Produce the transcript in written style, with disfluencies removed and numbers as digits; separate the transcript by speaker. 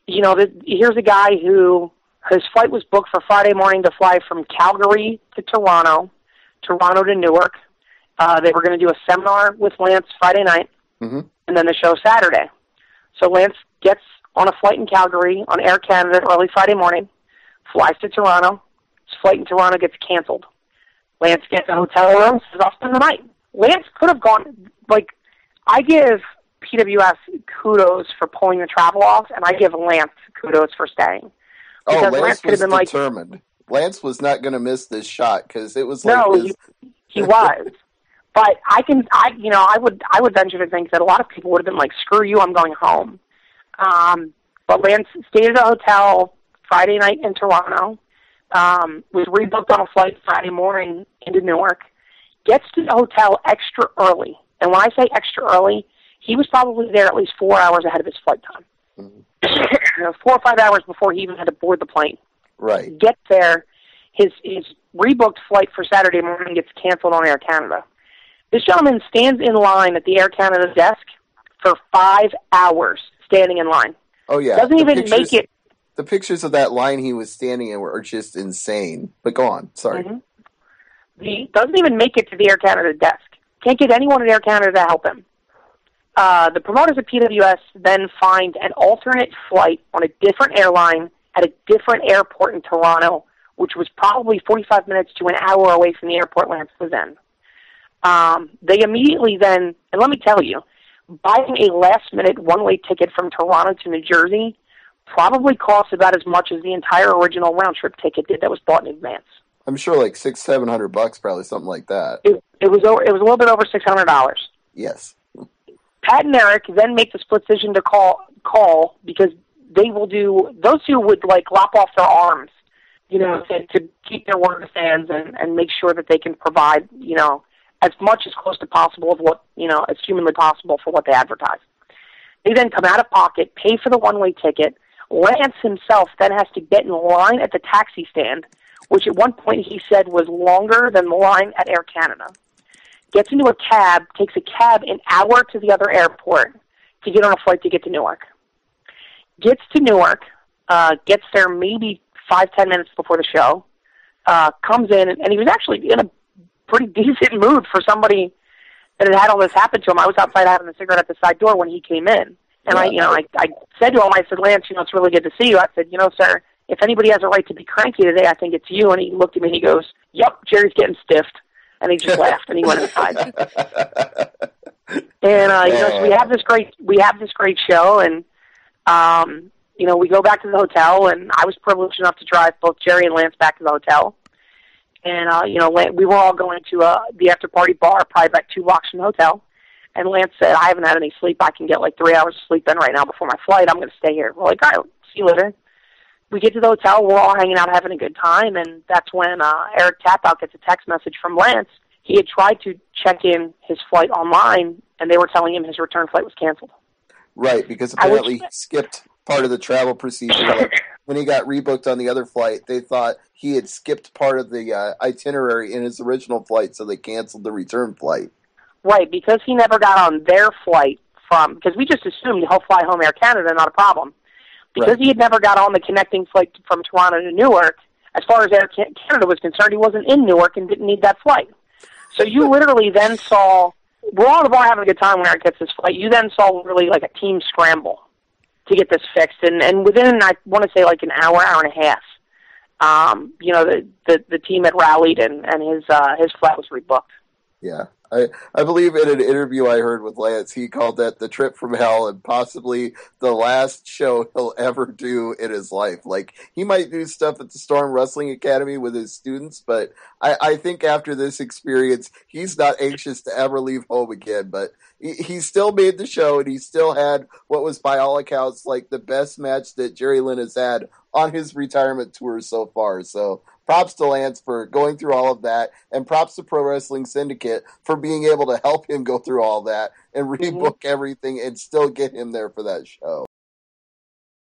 Speaker 1: Here's a guy who his flight was booked for Friday morning to fly from Calgary to Toronto, Toronto to Newark. They were going to do a seminar with Lance Friday night, and then the show Saturday. So Lance gets on a flight in Calgary on Air Canada early Friday morning, flies to Toronto. His flight in Toronto gets canceled. Lance gets a hotel room, says, I'll spend the night. Lance could have gone, I give PWS kudos for pulling the travel off, and I give Lance kudos for staying.
Speaker 2: Because Lance was determined. Lance was not going to miss this shot because it was
Speaker 1: he was. But I would venture to think that a lot of people would have been like, screw you, I'm going home. But Lance stayed at a hotel Friday night in Toronto, was rebooked on a flight Friday morning into Newark, gets to the hotel extra early. And when I say extra early, he was probably there at least 4 hours ahead of his flight time. 4 or 5 hours before he even had to board the plane.
Speaker 2: Right.
Speaker 1: Gets there, his rebooked flight for Saturday morning gets canceled on Air Canada. This gentleman stands in line at the Air Canada desk for 5 hours, standing in line.
Speaker 2: Oh, yeah.
Speaker 1: Doesn't even make it.
Speaker 2: The pictures of that line he was standing in were just insane. But go on. Sorry.
Speaker 1: He doesn't even make it to the Air Canada desk. Can't get anyone at Air Canada to help him. The promoters at PWS then find an alternate flight on a different airline at a different airport in Toronto, which was probably 45 minutes to an hour away from the airport Lance was in. They immediately then, and let me tell you, buying a last-minute one-way ticket from Toronto to New Jersey probably costs about as much as the entire original round-trip ticket did that was bought in advance.
Speaker 2: I'm sure like $600-700, probably something like that.
Speaker 1: It was a little bit over $600.
Speaker 2: Yes.
Speaker 1: Pat and Eric then make the split decision to call because they will do, those two would lop off their arms, to keep their word to fans and make sure that they can provide, as much as close to possible of what, as humanly possible for what they advertise. They then come out of pocket, pay for the one-way ticket. Lance himself then has to get in line at the taxi stand, which at one point he said was longer than the line at Air Canada. Gets into a cab, takes a cab an hour to the other airport to get on a flight to get to Newark. Gets to Newark, gets there maybe 5-10 minutes before the show, comes in, and he was actually in a pretty decent mood for somebody that had all this happen to him. I was outside having a cigarette at the side door when he came in. And I said to him, I said, Lance, it's really good to see you. I said, sir, if anybody has a right to be cranky today, I think it's you. And he looked at me and he goes, yep, Jerry's getting stiffed. And he just laughed and he went inside. And so we have this great show, and we go back to the hotel, and I was privileged enough to drive both Jerry and Lance back to the hotel. And we were all going to the after party bar, probably about 2 blocks from the hotel. And Lance said, I haven't had any sleep. I can get 3 hours of sleep in right now before my flight. I'm going to stay here. We're like, all right, see you later. We get to the hotel. We're all hanging out, having a good time. And that's when Eric Tapout gets a text message from Lance. He had tried to check in his flight online, and they were telling him his return flight was canceled.
Speaker 2: Right, because apparently he skipped part of the travel procedure. When he got rebooked on the other flight, they thought he had skipped part of the itinerary in his original flight, so they canceled the return flight. Right,
Speaker 1: because he never got on their flight because we just assumed he'll fly home Air Canada, not a problem. Because he had never got on the connecting flight from Toronto to Newark, as far as Air Canada was concerned, he wasn't in Newark and didn't need that flight. So you literally then saw, we're all in the bar having a good time when Eric gets this flight. You then saw really a team scramble to get this fixed. And within, I want to say an hour and a half, the team had rallied and his flight was rebooked.
Speaker 2: Yeah. I believe in an interview I heard with Lance, he called that the trip from hell and possibly the last show he'll ever do in his life. He might do stuff at the Storm Wrestling Academy with his students, but I think after this experience, he's not anxious to ever leave home again. But he still made the show, and he still had what was, by all accounts, the best match that Jerry Lynn has had on his retirement tour so far. So props to Lance for going through all of that, and props to Pro Wrestling Syndicate for being able to help him go through all that and rebook everything and still get him there for that show.